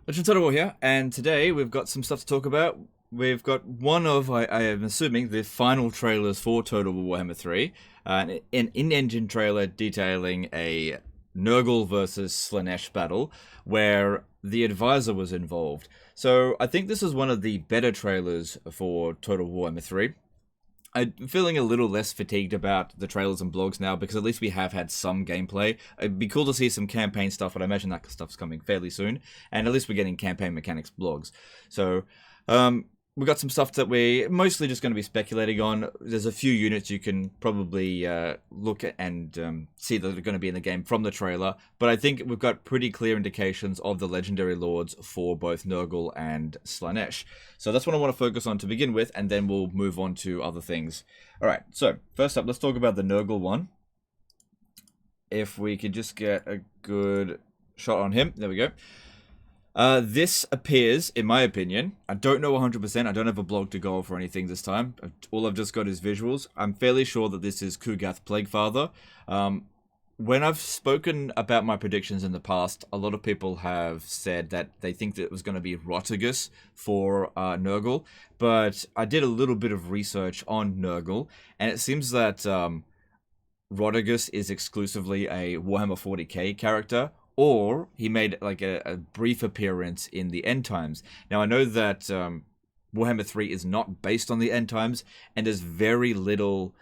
Legend Total War here, and today we've got some stuff to talk about. We've got one of, I am assuming, the final trailers for Total War Warhammer 3. An in-engine trailer detailing a Nurgle versus Slaanesh battle, where the Advisor was involved. So I think this is one of the better trailers for Total War Warhammer 3. I'm feeling a little less fatigued about the trailers and blogs now, because at least we have had some gameplay. It'd be cool to see some campaign stuff, but I imagine that stuff's coming fairly soon. And at least we're getting campaign mechanics blogs. So, we've got some stuff that we're mostly just going to be speculating on. There's a few units you can probably look at and see that are going to be in the game from the trailer. But I think we've got pretty clear indications of the Legendary Lords for both Nurgle and Slaanesh. So that's what I want to focus on to begin with, and then we'll move on to other things. Alright, so first up, let's talk about the Nurgle one. If we could just get a good shot on him. There we go. This appears, in my opinion, I don't know 100%, I don't have a blog to go over anything this time, all I've just got is visuals. I'm fairly sure that this is Kugath Plaguefather. When I've spoken about my predictions in the past, a lot of people have said that they think that it was going to be Rotigus for Nurgle, but I did a little bit of research on Nurgle, and it seems that Rotigus is exclusively a Warhammer 40k character, or he made like a brief appearance in the End Times. Now, I know that Warhammer 3 is not based on the End Times, and there's very little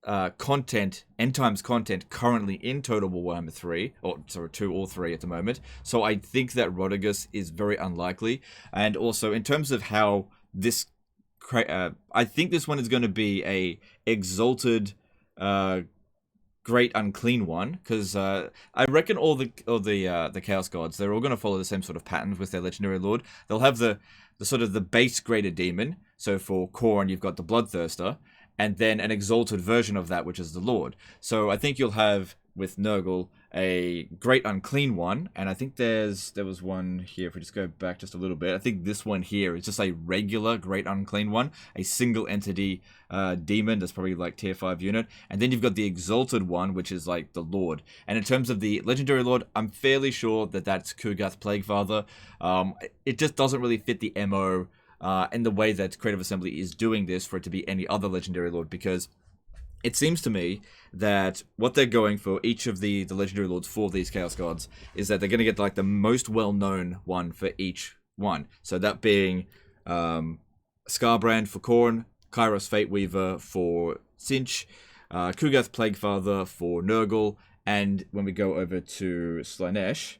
End Times content currently in Total War Warhammer 3, or sorry, 2 or 3 at the moment. So I think that Rotigus is very unlikely. And also, in terms of how this, I think this one is going to be a exalted Great Unclean One, because I reckon all the Chaos Gods, they're all going to follow the same sort of pattern with their Legendary Lord. They'll have the sort of the base Greater Demon. So for Khorne, you've got the Bloodthirster, and then an exalted version of that, which is the Lord. So I think you'll have, with Nurgle, a Great Unclean One, and I think there was one here, if we just go back just a little bit, I think this one here is just a regular Great Unclean One, a single entity demon that's probably like tier 5 unit, and then you've got the Exalted One, which is like the Lord. And in terms of the Legendary Lord, I'm fairly sure that that's Kugath Plaguefather. It just doesn't really fit the MO in the way that Creative Assembly is doing this for it to be any other Legendary Lord, because it seems to me that what they're going for, each of the Legendary Lords for these Chaos Gods, is that they're going to get like the most well-known one for each one. So that being Scarbrand for Khorne, Kairos Fateweaver for Sinch, Kugath Plaguefather for Nurgle, and when we go over to Slaanesh,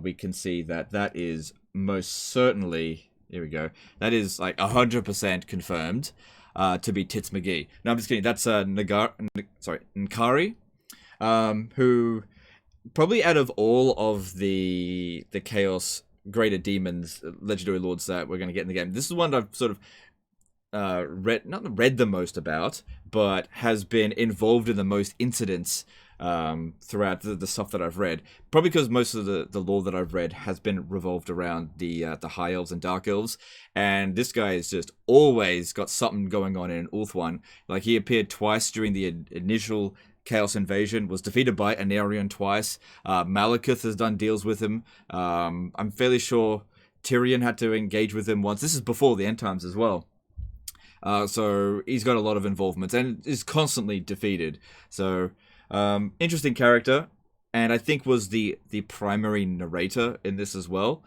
we can see that that is most certainly, here we go, that is like 100% confirmed to be Tits McGee. No, I'm just kidding. That's N'kari, who probably out of all of the Chaos Greater Demons, Legendary Lords that we're going to get in the game, this is the one that I've sort of not read the most about, but has been involved in the most incidents throughout the stuff that I've read. Probably because most of the lore that I've read has been revolved around the High Elves and Dark Elves, and this guy has just always got something going on in Ulthuan. Like, he appeared twice during the initial Chaos Invasion, was defeated by Anarion twice. Malekith has done deals with him. I'm fairly sure Tyrion had to engage with him once. This is before the End Times as well. So he's got a lot of involvement and is constantly defeated. So interesting character, and I think was the primary narrator in this as well,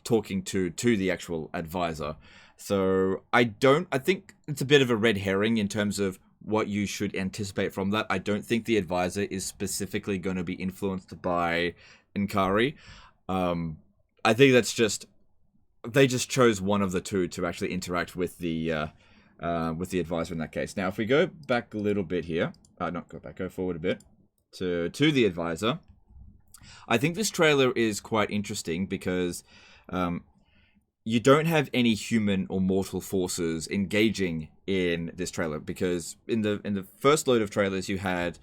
talking to the actual advisor. So I think it's a bit of a red herring in terms of what you should anticipate from that. I don't think the advisor is specifically going to be influenced by N'kari. I think that's just, they just chose one of the two to actually interact with the advisor in that case. Now, if we go back a little bit here, go forward a bit to the advisor. I think this trailer is quite interesting because you don't have any human or mortal forces engaging in this trailer, because in the first load of trailers you had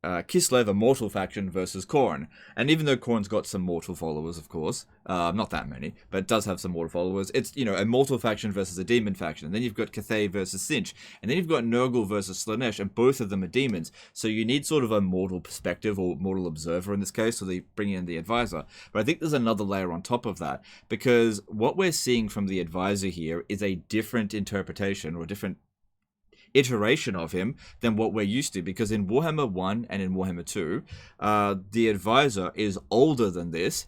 Kislev, a mortal faction, versus Khorne. And even though Khorne's got some mortal followers, of course, not that many, but it does have some mortal followers, it's, a mortal faction versus a demon faction. And then you've got Cathay versus Sinch. And then you've got Nurgle versus Slaanesh, and both of them are demons. So you need sort of a mortal perspective, or mortal observer in this case, so they bring in the advisor. But I think there's another layer on top of that, because what we're seeing from the advisor here is a different interpretation, or a different iteration of him than what we're used to, because in Warhammer 1 and in Warhammer 2 the advisor is older than this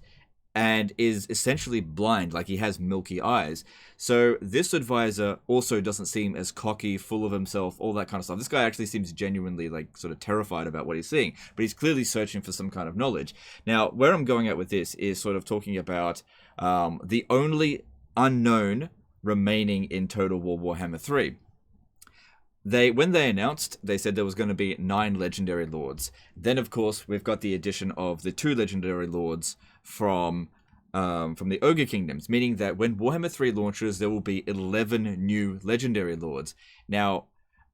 and is essentially blind, like he has milky eyes. So this advisor also doesn't seem as cocky, full of himself, all that kind of stuff. This guy actually seems genuinely like sort of terrified about what he's seeing, but he's clearly searching for some kind of knowledge. Now, where I'm going at with this is sort of talking about the only unknown remaining in Total War Warhammer 3. When they announced, they said there was going to be 9 legendary lords. Then, of course, we've got the addition of the 2 legendary lords from the Ogre Kingdoms, meaning that when Warhammer 3 launches, there will be 11 new legendary lords. Now,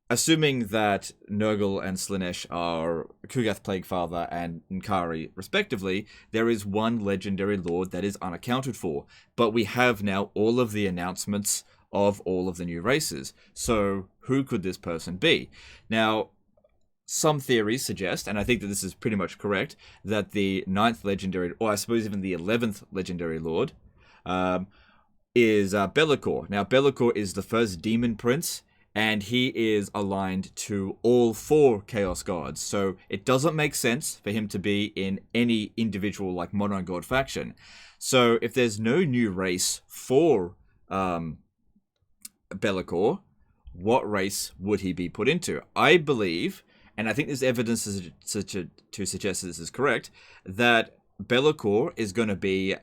assuming that Nurgle and Slaanesh are Kugath, Plaguefather, and N'kari, respectively, there is 1 legendary lord that is unaccounted for. But we have now all of the announcements of all of the new races. So who could this person be? Now, some theories suggest, and I think that this is pretty much correct, that the 9th legendary, or I suppose even the 11th legendary lord, is Be'lakor. Now, Be'lakor is the first demon prince, and he is aligned to all 4 Chaos Gods. So it doesn't make sense for him to be in any individual, like, mono-god faction. So if there's no new race for Be'lakor, what race would he be put into? I believe, and I think there's evidence to suggest this is correct, that Be'lakor is going to be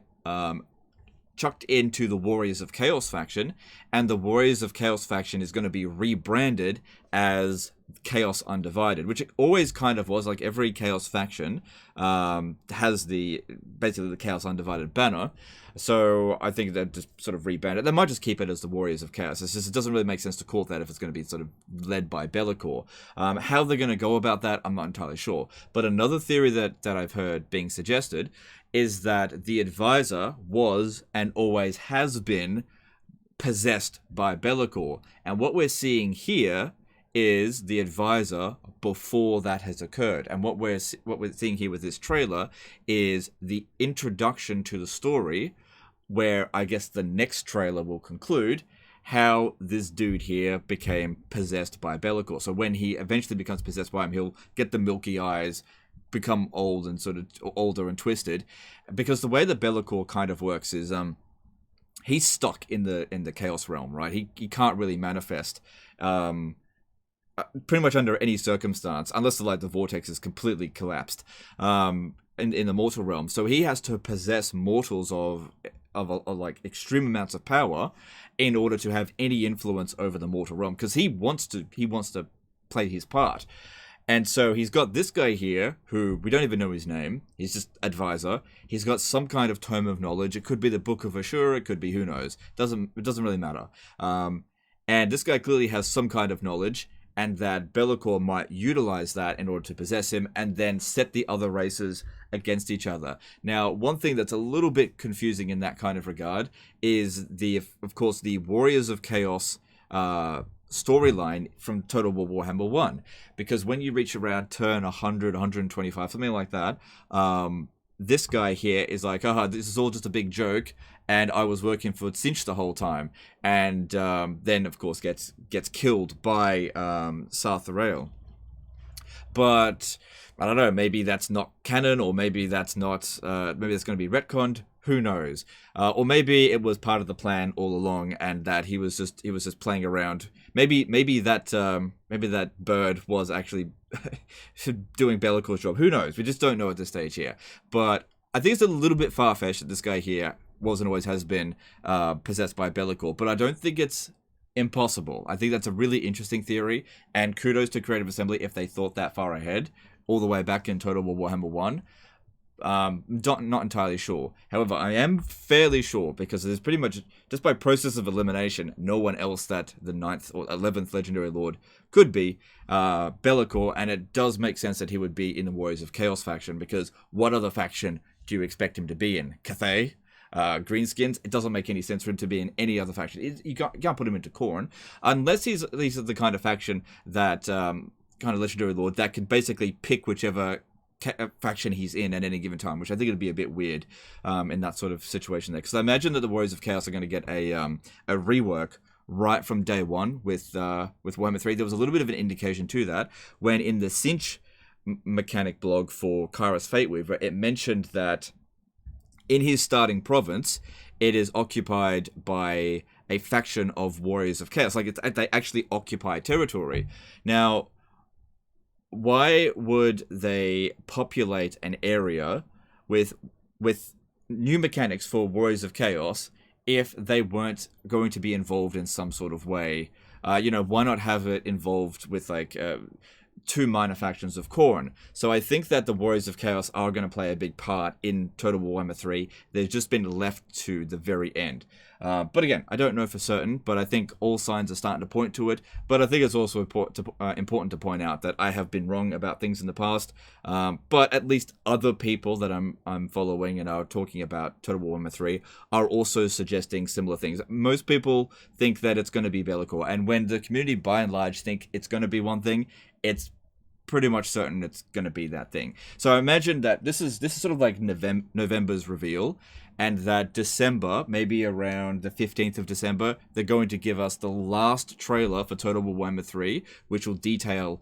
chucked into the Warriors of Chaos faction, and the Warriors of Chaos faction is going to be rebranded as Chaos Undivided, which it always kind of was. Like, every Chaos faction has basically the Chaos Undivided banner. So I think they've just sort of rebranded. They might just keep it as the Warriors of Chaos. It doesn't really make sense to call it that if it's going to be sort of led by Be'lakor. How they're going to go about that, I'm not entirely sure. But another theory that I've heard being suggested is that the advisor was and always has been possessed by Be'lakor. And what we're seeing here is the advisor before that has occurred. And what we're seeing here with this trailer is the introduction to the story, where I guess the next trailer will conclude how this dude here became possessed by Be'lakor. So when he eventually becomes possessed by him, he'll get the milky eyes, become old and sort of older and twisted. Because the way that Be'lakor kind of works is he's stuck in the Chaos realm, right? He can't really manifest pretty much under any circumstance, unless the vortex is completely collapsed in the mortal realm. So he has to possess mortals of like extreme amounts of power in order to have any influence over the mortal realm, because he wants to play his part. And so he's got this guy here, who we don't even know his name. He's just advisor. He's got some kind of tome of knowledge. It could be the Book of Ashur. It could be who knows. It doesn't really matter. And this guy clearly has some kind of knowledge, and that Be'lakor might utilize that in order to possess him, and then set the other races against each other. Now, one thing that's a little bit confusing in that kind of regard is of course, the Warriors of Chaos storyline from Total War Warhammer 1. Because when you reach around turn 100, 125, something like that, this guy here is like, this is all just a big joke, and I was working for Sinch the whole time. And then, of course, gets killed by Sartharael. But I don't know, maybe that's not canon, or maybe that's not, maybe it's going to be retconned. Who knows? Or maybe it was part of the plan all along, and that he was just playing around. Maybe that bird was actually doing Be'lakor's job. Who knows? We just don't know at this stage here. But I think it's a little bit far-fetched that this guy here was and always has been possessed by Be'lakor. But I don't think it's impossible. I think that's a really interesting theory, and kudos to Creative Assembly if they thought that far ahead, all the way back in Total War Warhammer 1. Not entirely sure. However, I am fairly sure because there's pretty much, just by process of elimination, no one else that the 9th or 11th Legendary Lord could be Be'lakor, and it does make sense that he would be in the Warriors of Chaos faction, because what other faction do you expect him to be in? Cathay? Greenskins? It doesn't make any sense for him to be in any other faction. You can't put him into Khorne, unless he's the kind of faction that, kind of Legendary Lord, that can basically pick whichever faction he's in at any given time, which I think would be a bit weird in that sort of situation there. Because I imagine that the Warriors of Chaos are going to get a rework right from day one with Warhammer 3. There was a little bit of an indication to that when in the Cinch mechanic blog for Kairos Fateweaver, it mentioned that in his starting province, it is occupied by a faction of Warriors of Chaos. Like, they actually occupy territory. Now, why would they populate an area with new mechanics for Warriors of Chaos if they weren't going to be involved in some sort of way? Why not have it involved with, like, two minor factions of Khorne? So I think that the Warriors of Chaos are going to play a big part in Total Warhammer 3. They've just been left to the very end. But again, I don't know for certain, but I think all signs are starting to point to it. But I think it's also important to point out that I have been wrong about things in the past. But at least other people that I'm following and are talking about Total Warhammer 3 are also suggesting similar things. Most people think that it's going to be Be'lakor, and when the community by and large think it's going to be one thing, it's pretty much certain it's going to be that thing. So I imagine that this is sort of like November's reveal, and that December, maybe around the 15th of December, they're going to give us the last trailer for Total Warhammer 3, which will detail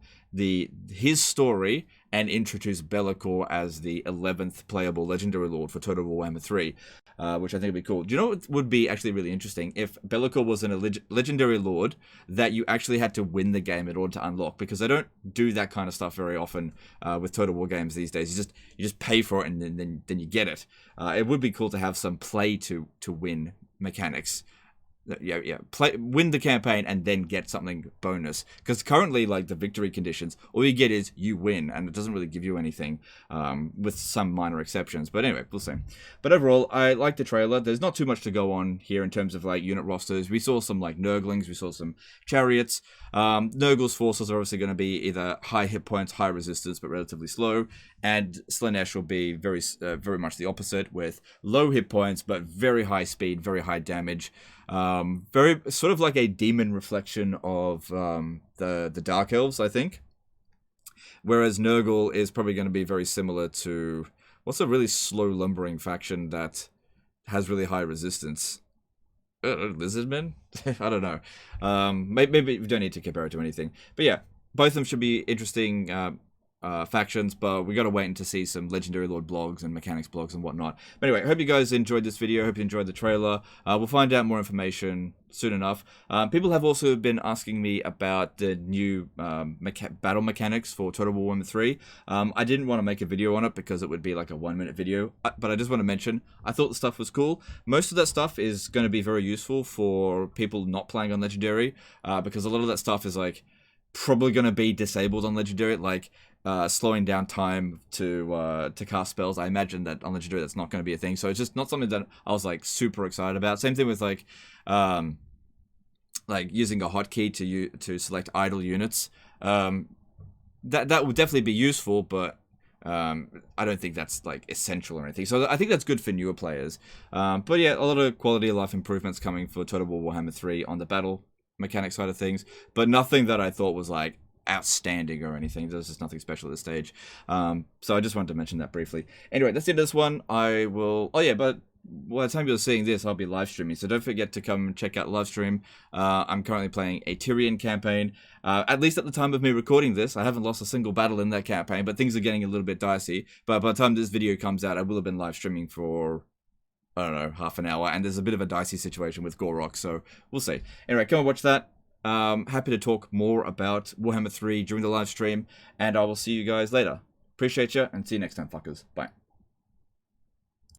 his story and introduce Be'lakor as the 11th playable Legendary Lord for Total Warhammer 3, which I think would be cool. Do you know what would be actually really interesting? If Be'lakor was a Legendary Lord that you actually had to win the game in order to unlock, because they don't do that kind of stuff very often with Total War games these days. You just pay for it and then you get it. It would be cool to have some play to win mechanics. Win the campaign and then get something bonus, because currently, like, the victory conditions, all you get is you win, and it doesn't really give you anything, with some minor exceptions. But anyway, we'll see. But overall, I like the trailer. There's not too much to go on here in terms of, like, unit rosters. We saw some, like, Nurglings, we saw some chariots. Nurgle's forces are obviously going to be either high hit points, high resistance, but relatively slow, and Slaanesh will be very much the opposite, with low hit points but very high speed, very high damage. Very sort of like a demon reflection of the Dark Elves, I think. Whereas Nurgle is probably going to be very similar to, what's a really slow lumbering faction that has really high resistance? Lizardmen? I don't know. Maybe we don't need to compare it to anything. But yeah, both of them should be interesting factions, but we got to wait to see some Legendary Lord blogs and mechanics blogs and whatnot. But anyway, I hope you guys enjoyed this video. I hope you enjoyed the trailer. We'll find out more information soon enough. People have also been asking me about the new battle mechanics for Total War Warhammer 3. I didn't want to make a video on it because it would be like a 1-minute video, but I just want to mention, I thought the stuff was cool. Most of that stuff is going to be very useful for people not playing on Legendary, because a lot of that stuff is like probably going to be disabled on Legendary, like slowing down time to cast spells. I imagine that on Legendary that's not going to be a thing, so it's just not something that I was like super excited about. Same thing with like using a hotkey to select idle units. That would definitely be useful, but I don't think that's like essential or anything. So I think that's good for newer players. But yeah, a lot of quality of life improvements coming for Total War Warhammer 3 on the battle mechanic side of things, but nothing that I thought was like outstanding or anything. There's just nothing special at this stage. So I just wanted to mention that briefly. Anyway, that's the end of this one. I will... Oh yeah, but by the time you're seeing this, I'll be live streaming, so don't forget to come check out the live stream. I'm currently playing a Tyrion campaign. At least at the time of me recording this, I haven't lost a single battle in that campaign, but things are getting a little bit dicey. But by the time this video comes out, I will have been live streaming for, I don't know, half an hour, and there's a bit of a dicey situation with Gorok, so we'll see. Anyway, come and watch that. Happy to talk more about Warhammer 3 during the live stream, and I will see you guys later. Appreciate you, and see you next time, fuckers. Bye.